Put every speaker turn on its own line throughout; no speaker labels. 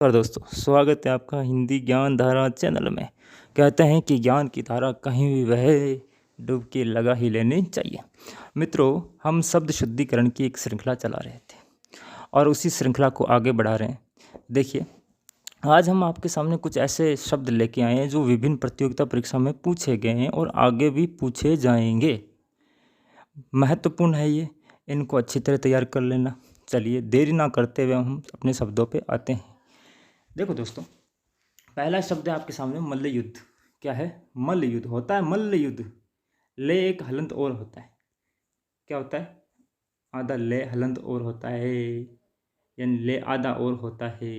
नमस्कार दोस्तों, स्वागत है आपका हिंदी ज्ञान धारा चैनल में। कहते हैं कि ज्ञान की धारा कहीं भी बहे, डुबकी लगा ही लेनी चाहिए। मित्रों, हम शब्द शुद्धिकरण की एक श्रृंखला चला रहे थे और उसी श्रृंखला को आगे बढ़ा रहे हैं। देखिए, आज हम आपके सामने कुछ ऐसे शब्द लेके आए हैं जो विभिन्न प्रतियोगिता परीक्षा में पूछे गए हैं और आगे भी पूछे जाएंगे। महत्वपूर्ण है ये, इनको अच्छी तरह तैयार कर लेना। चलिए, देरी ना करते हुए हम अपने शब्दों पे आते हैं। देखो दोस्तों, पहला शब्द है आपके सामने मल्ल युद्ध। क्या है? मल्ल युद्ध होता है। मल्ल युद्ध ले एक हलंत और होता है। क्या होता है? आधा ले हलंत और होता है, यानी ले आधा और होता है।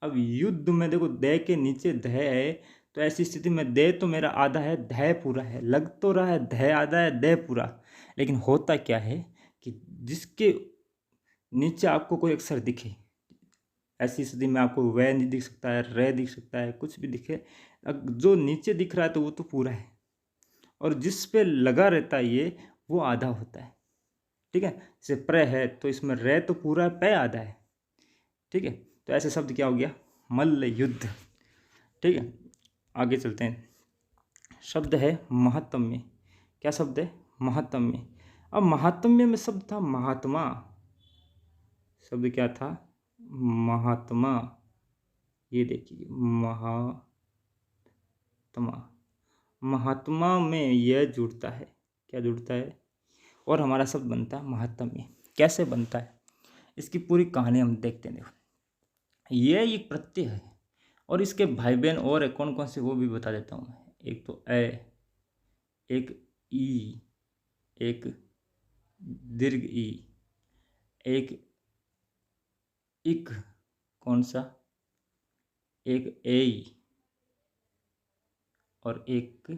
अब युद्ध में देखो, दे के नीचे ध है, तो ऐसी स्थिति में दे तो मेरा आधा है, ध पूरा है। लग तो रहा है ध आधा है, द पूरा, लेकिन होता क्या है कि जिसके नीचे आपको कोई अक्षर दिखे, ऐसी स्थिति में आपको वह नहीं दिख सकता है, रे दिख सकता है, कुछ भी दिखे, जो नीचे दिख रहा है तो वो तो पूरा है, और जिस पे लगा रहता है ये, वो आधा होता है। ठीक है, जैसे प्र है तो इसमें रे तो पूरा है, पे आधा है। ठीक है, तो ऐसे शब्द क्या हो गया? मल्ल युद्ध। ठीक है, आगे चलते हैं। शब्द है महात्म्य। क्या शब्द है? महात्म्य। अब महात्म्य में शब्द था महात्मा। शब्द क्या था? महात्मा। ये देखिए, महात्मा। महात्मा में यह जुड़ता है। क्या जुड़ता है? और हमारा शब्द बनता है महात्म्य। कैसे बनता है, इसकी पूरी कहानी हम देखते हैं। देखो, ये एक प्रत्यय है और इसके भाई बहन और है। कौन कौन से वो भी बता देता हूँ मैं। एक तो ए, एक ई, एक दीर्घ ई, एक इक, कौन सा, एक ए और एक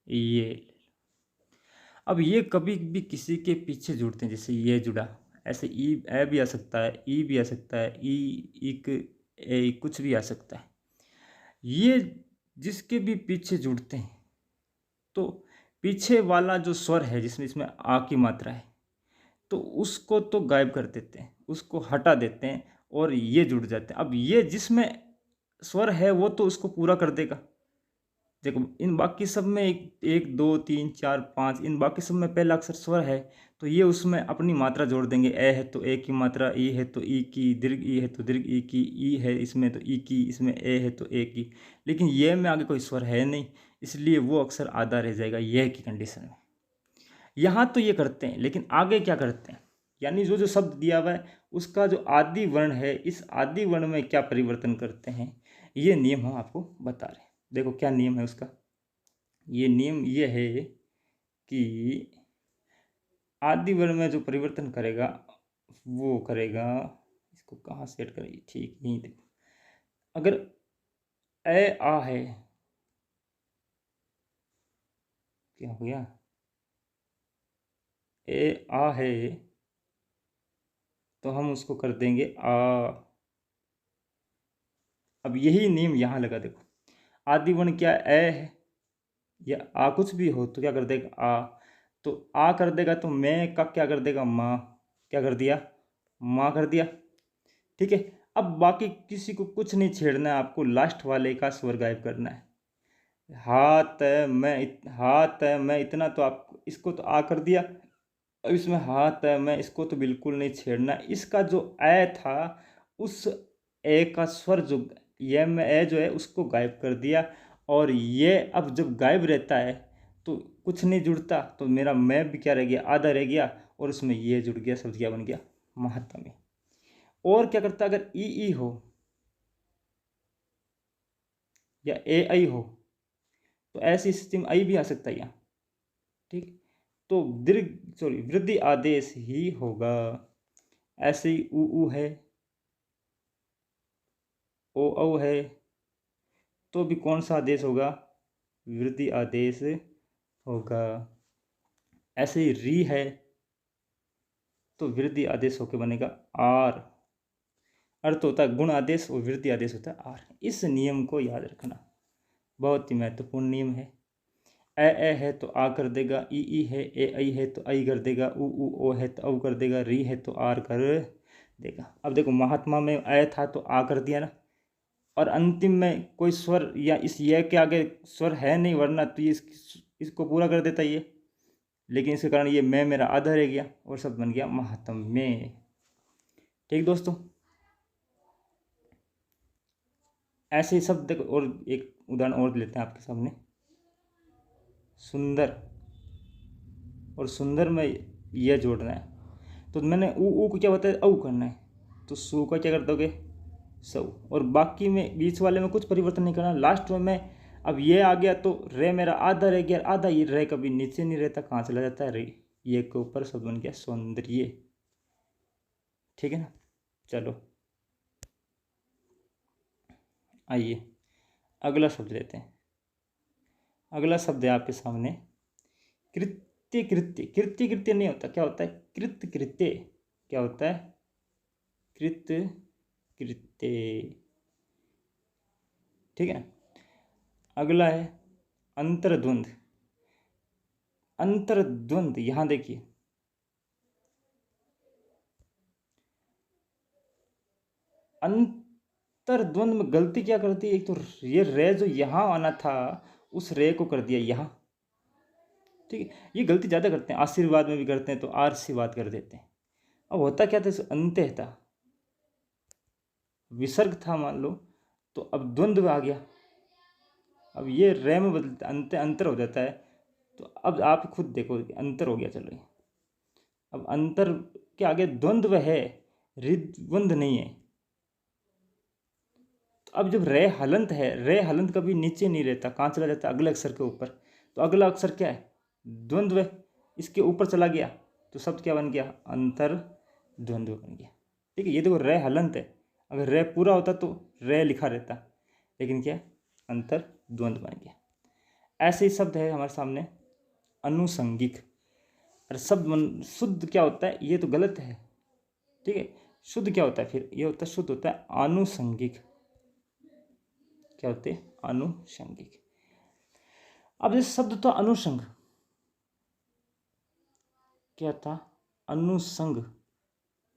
ये। अब ये कभी भी किसी के पीछे जुड़ते हैं, जैसे ये जुड़ा, ऐसे ई ए भी आ सकता है, ई भी आ सकता है, ई इक ए कुछ भी आ सकता है। ये जिसके भी पीछे जुड़ते हैं तो पीछे वाला जो स्वर है जिसमें इसमें आ की मात्रा है, तो उसको तो गायब कर देते हैं, उसको हटा देते हैं और ये जुड़ जाते हैं। अब ये जिसमें स्वर है वो तो उसको पूरा कर देगा। देखो, इन बाकी सब में एक एक दो तीन चार पाँच, इन बाकी सब में पहला अक्षर स्वर है, तो ये उसमें अपनी मात्रा जोड़ देंगे। ए है तो ए की मात्रा, ई है तो ई की, दीर्घ ई है तो दीर्घ ई की, ई है इसमें तो ई की, इसमें ए है तो ए की। लेकिन ये में आगे कोई स्वर है नहीं, इसलिए वो अक्षर आधा रह जाएगा ये की कंडीशन में। यहाँ तो ये करते हैं, लेकिन आगे क्या करते हैं, यानी जो जो शब्द दिया हुआ है उसका जो आदि वर्ण है, इस आदि वर्ण में क्या परिवर्तन करते हैं, ये नियम हम आपको बता रहे हैं। देखो क्या नियम है उसका। ये नियम ये है कि आदि वर्ण में जो परिवर्तन करेगा वो करेगा, इसको कहाँ सेट करेंगे, ठीक नहीं। देखो, अगर ए आ है, क्या हो गया, ए आ है, तो हम उसको कर देंगे आ। अब यही नियम यहाँ लगा। देखो, आदि वर्ण क्या ए है या आ, कुछ भी हो तो क्या कर देगा आ, तो आ कर देगा, तो मैं का क्या कर देगा, माँ। क्या कर दिया? माँ कर दिया। ठीक है, अब बाकी किसी को कुछ नहीं छेड़ना है, आपको लास्ट वाले का स्वर गायब करना है। हाथ है मैं इतना, तो आप इसको तो आ कर दिया। अब इसमें हाथ है मैं, इसको तो बिल्कुल नहीं छेड़ना। इसका जो ए था, उस ए का स्वर जो ये में ए जो है उसको गायब कर दिया। और ये अब जब गायब रहता है तो कुछ नहीं जुड़ता, तो मेरा मैं भी क्या रह गया, आधा रह गया, और उसमें ये जुड़ गया, शब्द क्या बन गया, महात्म्य। और क्या करता, अगर ई हो या ए आई हो, तो ऐसी स्थिति में आई भी आ सकता है यहाँ। ठीक, तो दीर्घ सॉरी वृद्धि आदेश ही होगा। ऐसे ही ऊ है, ओ औ है, तो भी कौन सा आदेश होगा, वृद्धि आदेश होगा। ऐसे ही री है, तो वृद्धि आदेश होकर बनेगा आर। अर्थ होता है गुण आदेश और वृद्धि आदेश होता है आर। इस नियम को याद रखना, बहुत ही महत्वपूर्ण नियम है। ए है तो आ कर देगा, ई है, ए आई है तो आई कर देगा, ऊ ओ है तो औ कर देगा, री है तो आर कर देखा। अब देखो महात्मा में अय था तो आ कर दिया ना, और अंतिम में कोई स्वर या इस ये के आगे स्वर है नहीं, वरना तो ये इसको पूरा कर देता ये, लेकिन इसके कारण ये मैं मेरा आधा रह गया और शब्द बन गया महात्म में। ठीक दोस्तों, ऐसे ही शब्द देखो, और एक उदाहरण और लेते हैं आपके सामने। सुंदर, और सुंदर में यह जोड़ना है, तो मैंने ऊ को क्या बताया, औ करना है, तो सु का क्या कर दोगे, सऊ। और बाकी में बीच वाले में कुछ परिवर्तन नहीं करना। लास्ट में मैं अब ये आ गया तो रे मेरा आधा रह गया, आधा ये रे कभी नीचे नहीं रहता, कहाँ चला जाता है, रे ये के ऊपर शब्द बन गया सौंदर्य। ठीक है ना। चलो आइए अगला शब्द लेते हैं। अगला शब्द है आपके सामने कृत्य। कृत्य कृत्य कृत्य नहीं होता, क्या होता है, कृत्य कृत्य। क्या होता है, कृत्य कृत्य। ठीक है। अगला है अंतर्द्वंद। अंतर्द्वंद, यहां देखिए, अंतर्द्वंद में गलती क्या करती है, एक तो ये रे जो यहां आना था उस रे को कर दिया यहां। ठीक है, ये गलती ज़्यादा करते हैं, आशीर्वाद में भी करते हैं तो आशीर्वाद कर देते हैं। अब होता क्या था, इस अंत्य था, विसर्ग था मान लो, तो अब द्वंद्व आ गया, अब ये रे में बदलता अंतर हो जाता है। तो अब आप खुद देखो अंतर हो गया। चलो ये अब अंतर के आगे द्वंद्व है, ऋद्वंद नहीं है। तो अब जब रे हलंत है, रे हलंत कभी नीचे नहीं रहता, कहाँ चला जाता है, अगले अक्षर के ऊपर। तो अगला अक्षर क्या है, द्वंद्व, इसके ऊपर चला गया तो शब्द क्या बन गया, अंतर द्वंद्व बन गया। ठीक है, ये देखो रे हलंत है, अगर रे पूरा होता तो रे लिखा रहता, लेकिन क्या अंतर द्वंद्व बन गया। ऐसे ही शब्द है हमारे सामने अनुसंगिक। और शब्द शुद्ध क्या होता है, ये तो गलत है। ठीक है, शुद्ध क्या होता है, फिर ये होता है, शुद्ध होता है आनुषंगिक। क्या होते हैं, आनुषंगिक। अब ये शब्द तो अनुषंग, क्या था, अनुसंग।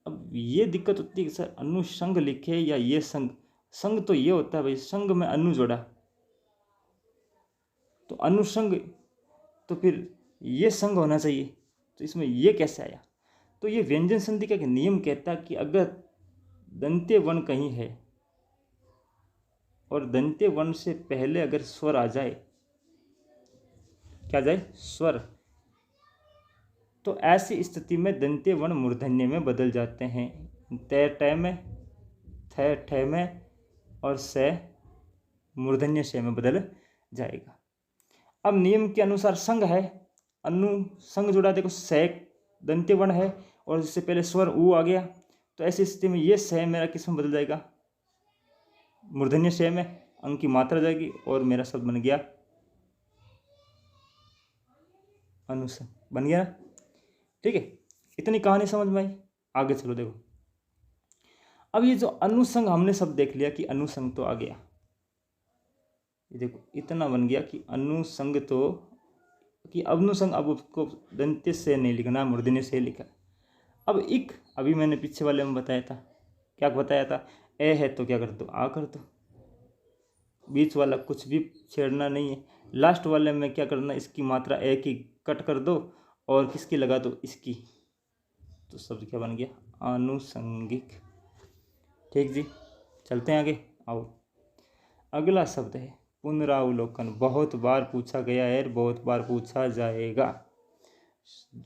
अब ये दिक्कत होती है कि सर अनुसंग लिखे या ये संग, संग तो ये होता है भाई, संग में अनु जोड़ा, तो अनुसंग, तो फिर ये संग होना चाहिए, तो इसमें ये कैसे आया। तो ये व्यंजन संधि का नियम कहता है कि अगर दंत्य वर्ण कहीं है और दंत्य वर्ण से पहले अगर स्वर आ जाए, क्या जाए, स्वर, तो ऐसी स्थिति में दंत्य वर्ण मूर्धन्य में बदल जाते हैं, तय टय में, थ ठय में, और से मूर्धन्य से में बदल जाएगा। अब नियम के अनुसार संग है, अनुसंग जुड़ा, देखो से दंत्य वर्ण है और इससे पहले स्वर ऊ आ गया, तो ऐसी स्थिति में ये से मेरा किस में बदल जाएगा, मूर्धन्य से में, अंक की मात्रा जाएगी और मेरा शब्द बन गया अनुसंग, बन गया ना। ठीक है, इतनी कहानी समझ में आई। आगे चलो देखो, अब ये जो अनुसंग हमने सब देख लिया कि अनुसंग तो आ गया, ये देखो इतना बन गया कि अनुसंग, तो कि अनुसंग, अब उसको दंत्य से नहीं लिखना, मूर्धन्य से लिखा। अब इक, अभी मैंने पीछे वाले में बताया था, क्या बताया था, ए है तो क्या कर दो, आ कर दो, बीच वाला कुछ भी छेड़ना नहीं है। लास्ट वाले में क्या करना, इसकी मात्रा ए की कट कर दो और किसकी लगा दो, इसकी, तो शब्द क्या बन गया, आनुषंगिक। ठीक जी, चलते हैं आगे, आओ। अगला शब्द है पुनरावलोकन। बहुत बार पूछा गया है, बहुत बार पूछा जाएगा।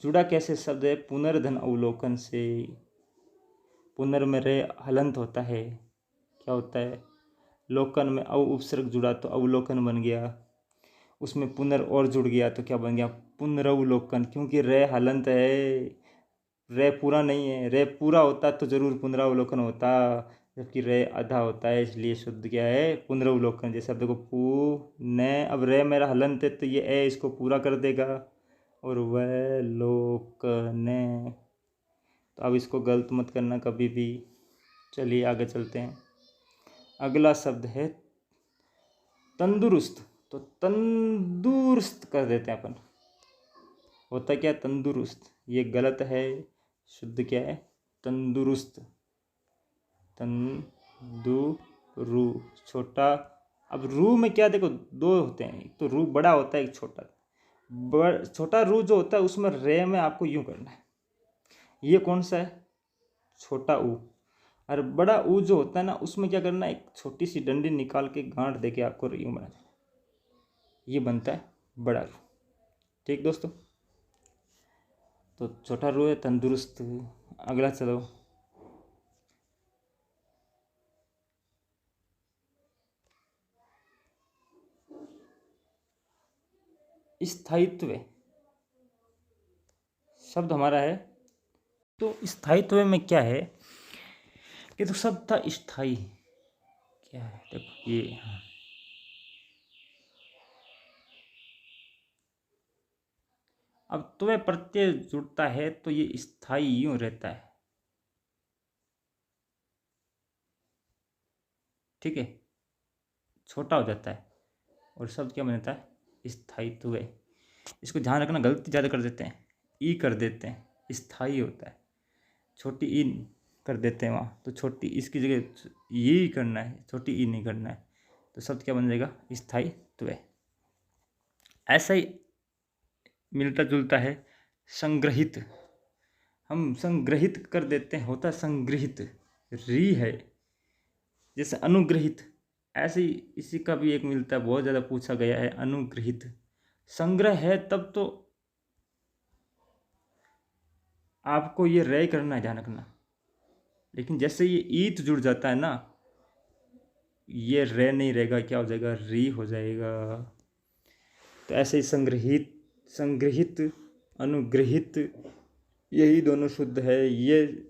जुड़ा कैसे शब्द है, पुनर्धन अवलोकन से। पुनर में रे हलंत होता है, क्या होता है, लोकन में अव उपसर्ग जुड़ा तो अवलोकन बन गया, उसमें पुनर और जुड़ गया तो क्या बन गया, पुनरावलोकन। क्योंकि रे हलंत है, रे पूरा नहीं है, रे पूरा होता तो जरूर पुनरावलोकन होता, जबकि रे आधा होता है, इसलिए शुद्ध क्या है, पुनरावलोकन। जैसे अब देखो पू न, अब रे मेरा हलंत है तो ये ए इसको पूरा कर देगा, और वह लोकन, तो अब इसको गलत मत करना कभी भी। चलिए आगे चलते हैं। अगला शब्द है तंदुरुस्त। तो तंदुरुस्त कर देते हैं अपन, होता क्या, तंदुरुस्त, ये गलत है, शुद्ध क्या है, तंदुरुस्त। तंदुरु छोटा। अब रू में क्या देखो दो होते हैं, एक तो रू बड़ा होता है, एक छोटा। छोटा रू जो होता है उसमें रे में आपको यूं करना है, ये कौन सा है, छोटा ऊ। और बड़ा ऊ जो होता है ना उसमें क्या करना है, एक छोटी सी डंडी निकाल के गांठ देके आपको यूं बना देना, ये बनता है बड़ा रू। ठीक दोस्तों, तो छोटा रू है तंदुरुस्त। अगला चलो, स्थायित्व शब्द हमारा है। तो स्थायित्व में क्या है कि तो शब्द था स्थायी, क्या है देखो ये, हाँ। अब त्व प्रत्यय जुड़ता है तो ये स्थायी यूं रहता है, ठीक है, छोटा हो जाता है और शब्द क्या बनता है, स्थायित्व। इसको ध्यान रखना, गलती ज़्यादा कर देते हैं, ई कर देते हैं, स्थायी होता है, छोटी ई कर देते हैं वहाँ, तो छोटी इसकी जगह ये करना है, छोटी ई नहीं करना है, तो शब्द क्या बन जाएगा, स्थायित्व। ऐसा ही मिलता जुलता है संग्रहित, हम संग्रहित कर देते हैं, होता है संग्रहित, री है, जैसे अनुग्रहित, ऐसे ही इसी का भी एक मिलता है, बहुत ज़्यादा पूछा गया है, अनुग्रहित। संग्रह है तब तो आपको ये रे करना है, ध्यान रखना, लेकिन जैसे ये ईत जुड़ जाता है ना, ये रे नहीं रहेगा, क्या हो जाएगा, री हो जाएगा। तो ऐसे ही संग्रहित, संग्रहित, अनुग्रहित, यही दोनों शुद्ध है, ये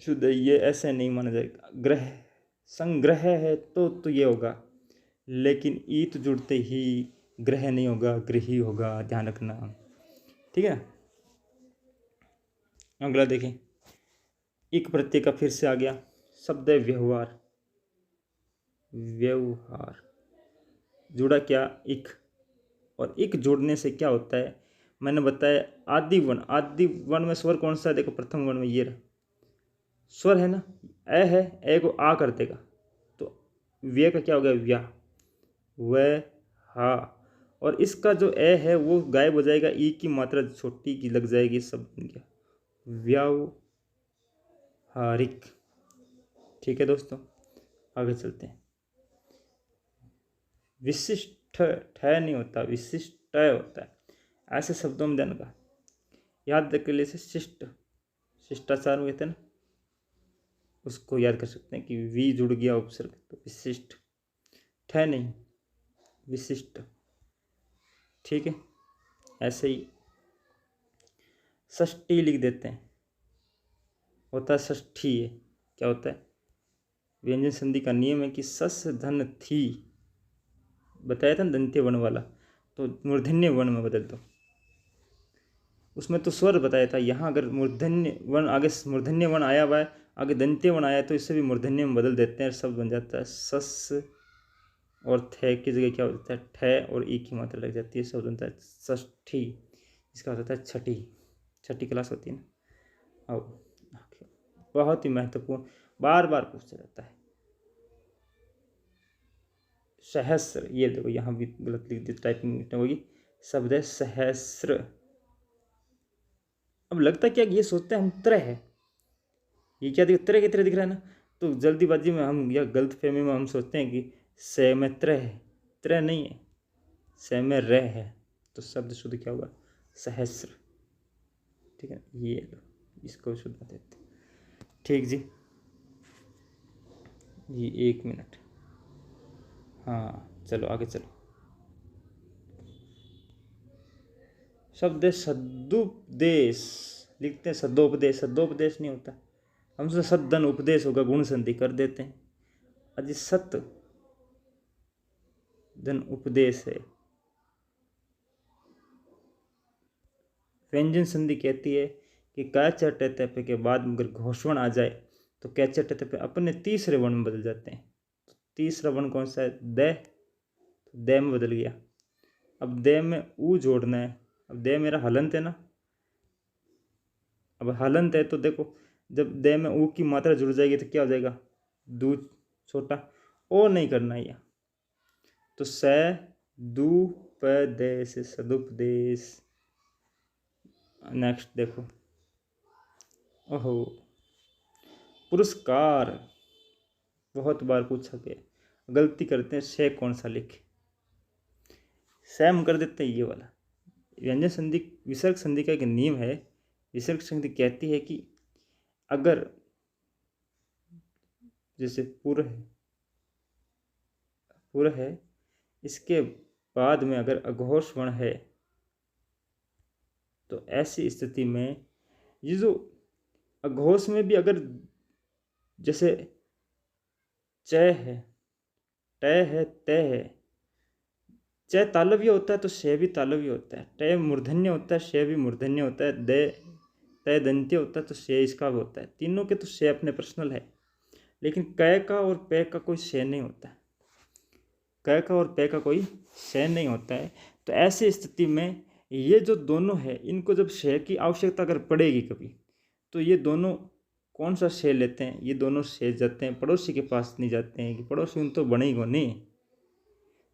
शुद्ध है, ये ऐसे नहीं माना जाएगा। ग्रह, संग्रह है तो ये होगा, लेकिन ईत जुड़ते ही ग्रह नहीं होगा, गृही होगा, ध्यान रखना, ठीक है। अगला देखें, इक प्रत्यय का फिर से आ गया शब्द है व्यवहार, व्यवहार जुड़ा क्या, इक, और इक जोड़ने से क्या होता है, मैंने बताया आदि वन, आदि वन में स्वर कौन सा है, देखो प्रथम वन में ये रहा स्वर है ना, ए है, ए को आ कर देगा, तो व्य का क्या हो गया, व्या, व हा, और इसका जो ए है वो गायब हो जाएगा, ई की मात्रा छोटी की लग जाएगी, सब बन गया व्यावहारिक। ठीक है दोस्तों, आगे चलते हैं। विशिष्ट ठय नहीं होता, विशिष्ट होता है, ऐसे शब्दों में ध्यान का याद रख लिए, शिष्ट, शिष्टाचार में कहते हैं ना, उसको याद कर सकते हैं कि वी जुड़ गया उपसर्ग, तो विशिष्ट, ठय नहीं, विशिष्ट। ठीक है, ऐसे ही षष्ठी लिख देते हैं, होता है षष्ठी है, क्या होता है, व्यंजन संधि का नियम है कि सस धन थी, बताया था ना दंत्य वर्ण वाला, तो मूर्धन्य वर्ण में बदल दो, उसमें तो स्वर बताया था, यहाँ अगर मूर्धन्य वर्ण आगे, मूर्धन्य वर्ण आया हुआ है, आगे दंत्य वर्ण आया तो इससे भी मूर्धन्य में बदल देते हैं, शब्द बन जाता है सस, और थे की जगह क्या होता है, ठे और ई की मात्रा लग जाती है, शब्द बनता है षष्ठी, इसका होता है छठी, छठी क्लास होती है ना। अब बहुत ही महत्वपूर्ण, बार बार पूछा जाता है, सहस्र, ये देखो यहाँ भी गलत लिख दी, टाइपिंग होगी, शब्द है सहस्र। अब लगता क्या ये सोचते हैं हम त्रय है, ये क्या दिख, त्रय की तरह दिख रहा है ना, तो जल्दीबाजी में हम या गलत फहमी में हम सोचते हैं कि से में त्रय है, त्रय नहीं है, से में रह है, तो शब्द शुद्ध क्या होगा, सहस्र। ठीक है, ये लो इसको शुद्ध देते, ठीक जी, ये 1 मिनट, हाँ चलो आगे चलो। शब्द है सदुपदेश, लिखते हैं सदोपदेश, सदोपदेश नहीं होता, हम तो सदन उपदेश होगा, गुण संधि कर देते हैं, अजी सत धन उपदेश है। व्यंजन संधि कहती है कि कैचट पे के बाद अगर घोषवर्ण आ जाए तो कैचट पे अपने तीसरे वर्ण में बदल जाते हैं, तो तीसरा वर्ण कौन सा है, द, तो द में बदल गया, अब द में ऊ जोड़ना है, अब द मेरा हलंत है ना, अब हलंत है तो देखो जब द में ऊ की मात्रा जुड़ जाएगी तो क्या हो जाएगा, दू छोटा, ओ नहीं करना है यह। तो स दू प दे से सदुपदेश। नेक्स्ट देखो, ओहो, पुरस्कार बहुत बार पूछा गया, गलती करते हैं, से कौन सा लिखे, से हम कर देते हैं ये वाला। व्यंजन संधि विसर्ग संधि का एक नियम है। विसर्ग संधि कहती है कि अगर जैसे पुर है, इसके बाद में अगर अघोष वर्ण है, तो ऐसी स्थिति में ये जो अघोष में भी अगर जैसे च है, ट है, त है, च तालव्य होता है तो श भी तालव्य होता है, ट मूर्धन्य होता है, श भी मूर्धन्य होता है, त दंत्य होता है तो श इसका भी होता है। तीनों के तो श अपने पर्सनल है, लेकिन क का और पे का कोई श नहीं होता है, क का और पे का कोई श नहीं होता है। तो ऐसी स्थिति में ये जो दोनों है, इनको जब श की आवश्यकता अगर पड़ेगी कभी, तो ये दोनों कौन सा श लेते हैं, ये दोनों श जाते हैं पड़ोसी के पास, नहीं जाते हैं कि पड़ोसी उन तो बने ही नहीं,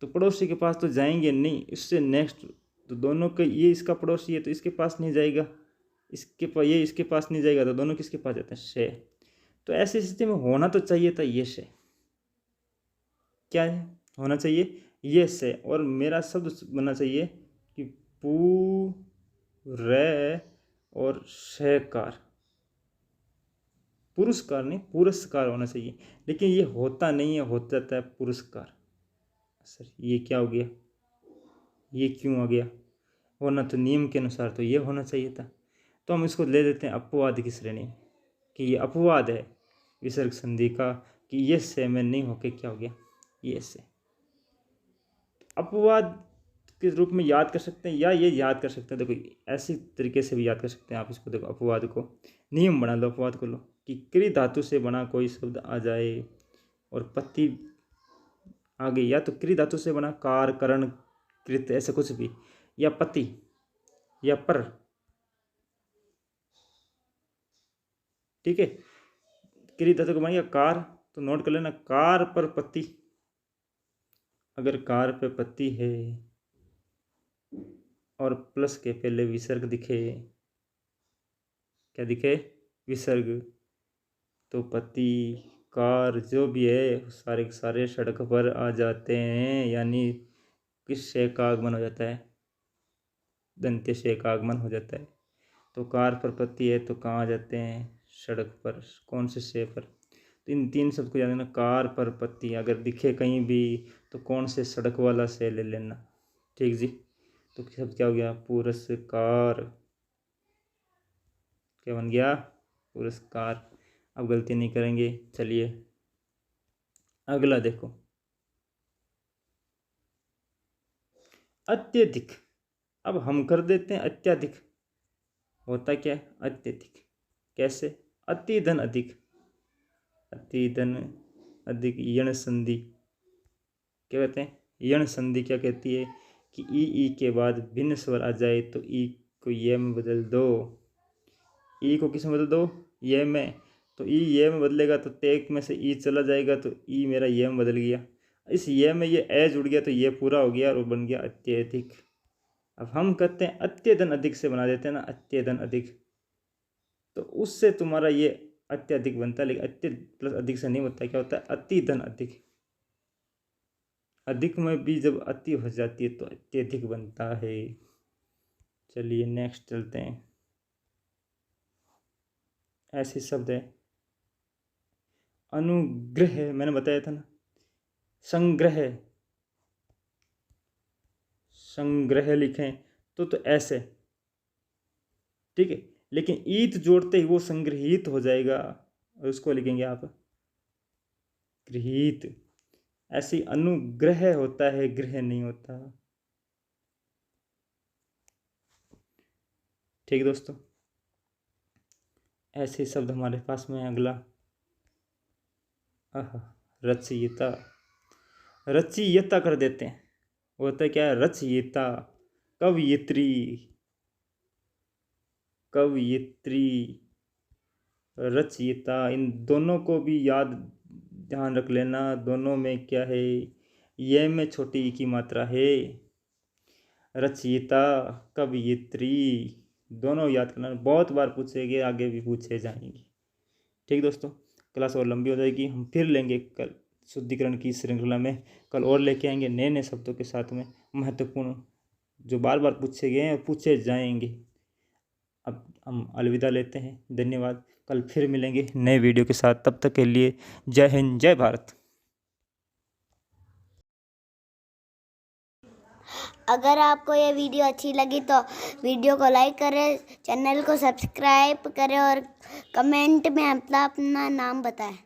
तो पड़ोसी के पास तो जाएंगे नहीं। इससे नेक्स्ट तो दोनों के, ये इसका पड़ोसी है तो इसके पास नहीं जाएगा, इसके पास ये इसके पास नहीं जाएगा, तो दोनों किसके पास जाते हैं, श। तो ऐसी स्थिति में होना तो चाहिए था ये श, क्या है होना चाहिए ये श, और मेरा शब्द बनना चाहिए कि पू रे और शकार, पुरस्कार नहीं पुरस्कार होना चाहिए, लेकिन ये होता नहीं है, हो जाता है पुरस्कार। सर ये क्या हो गया, ये क्यों आ गया, होना तो नियम के अनुसार तो ये होना चाहिए था। तो हम इसको ले देते हैं अपवाद की श्रेणी में, कि ये अपवाद है विसर्ग संधि का, कि ये से में नहीं होके क्या हो गया, ये से। अपवाद के रूप में याद कर सकते हैं, या ये याद कर सकते हैं, देखो ऐसी तरीके से भी याद कर सकते हैं आप इसको। देखो अपवाद को नियम बना लो, अपवाद को लो कि क्रि धातु से बना कोई शब्द आ जाए और पति आगे, या तो क्रि धातु से बना कार करण कृत ऐसा कुछ भी, या पति या पर, ठीक है। क्रि धातु को बना या कार, तो नोट कर लेना, कार पर पति, अगर कार पे पति है और प्लस के पहले विसर्ग दिखे, क्या दिखे, विसर्ग, तो पति कार जो भी है सारे सारे सड़क पर आ जाते हैं, यानी किस शय का आगमन हो जाता है, दंत्य शय का आगमन हो जाता है। तो कार पर पति है तो कहाँ आ जाते हैं, सड़क पर, कौन से शय पर, तो इन तीन शब्द को याद रखना, कार पर पति अगर दिखे कहीं भी तो कौन से सड़क वाला शय ले लेना, ठीक जी। तो शब्द क्या हो गया, पुरस्कार, क्या बन गया, पुरस्कार। अब गलती नहीं करेंगे, चलिए अगला देखो, अत्यधिक। अब हम कर देते हैं अत्यधिक, होता क्या है अत्यधिक, कैसे, अति धन अधिक, अति धन अधिक, यण संधि क्या कहते हैं, यण संधि क्या कहती है कि ई के बाद भिन्न स्वर आ जाए तो ई को ये में बदल दो, ई को किस में बदल दो, ये में, तो ई ये में बदलेगा तो तेक में से ई चला जाएगा, तो ई मेरा ये में बदल गया, इस ये में ये ए जुड़ गया तो ये पूरा हो गया और बन गया अत्यधिक। अब हम कहते हैं अत्यधन अधिक से बना देते हैं ना, अत्यधन अधिक, तो उससे तुम्हारा ये अत्यधिक बनता है, लेकिन अत्य प्लस अधिक से नहीं बनता, क्या होता है अति धन अधिक, अधिक में भी जब अति हो जाती है तो अत्यधिक बनता है। चलिए नेक्स्ट चलते हैं, ऐसे शब्द है अनुग्रह, मैंने बताया था ना, संग्रह, संग्रह लिखें तो ऐसे, ठीक है, लेकिन ईत जोड़ते ही वो संग्रहित हो जाएगा और उसको लिखेंगे आप गृहीत। ऐसी अनुग्रह होता है, गृह नहीं होता, ठीक है दोस्तों। ऐसे शब्द हमारे पास में है, अगला रचयिता, रचयिता कर देते हैं, वो होता है क्या है रचयिता, कवयित्री, कवयित्री, रचयिता, इन दोनों को भी याद ध्यान रख लेना दोनों में क्या है, ये में छोटी ई की मात्रा है। रचयिता कवयित्री दोनों याद करना, बहुत बार पूछेंगे, आगे भी पूछे जाएंगे। ठीक दोस्तों, क्लास और लंबी हो जाएगी, हम फिर लेंगे कल शुद्धिकरण की श्रृंखला में। कल और लेके आएंगे नए नए शब्दों के साथ में, महत्वपूर्ण जो बार बार पूछे गए हैं और पूछे जाएंगे। अब हम अलविदा लेते हैं, धन्यवाद। कल फिर मिलेंगे नए वीडियो के साथ, तब तक के लिए जय हिंद, जय भारत।
अगर आपको ये वीडियो अच्छी लगी तो वीडियो को लाइक करें, चैनल को सब्सक्राइब करें और कमेंट में अपना नाम बताएं।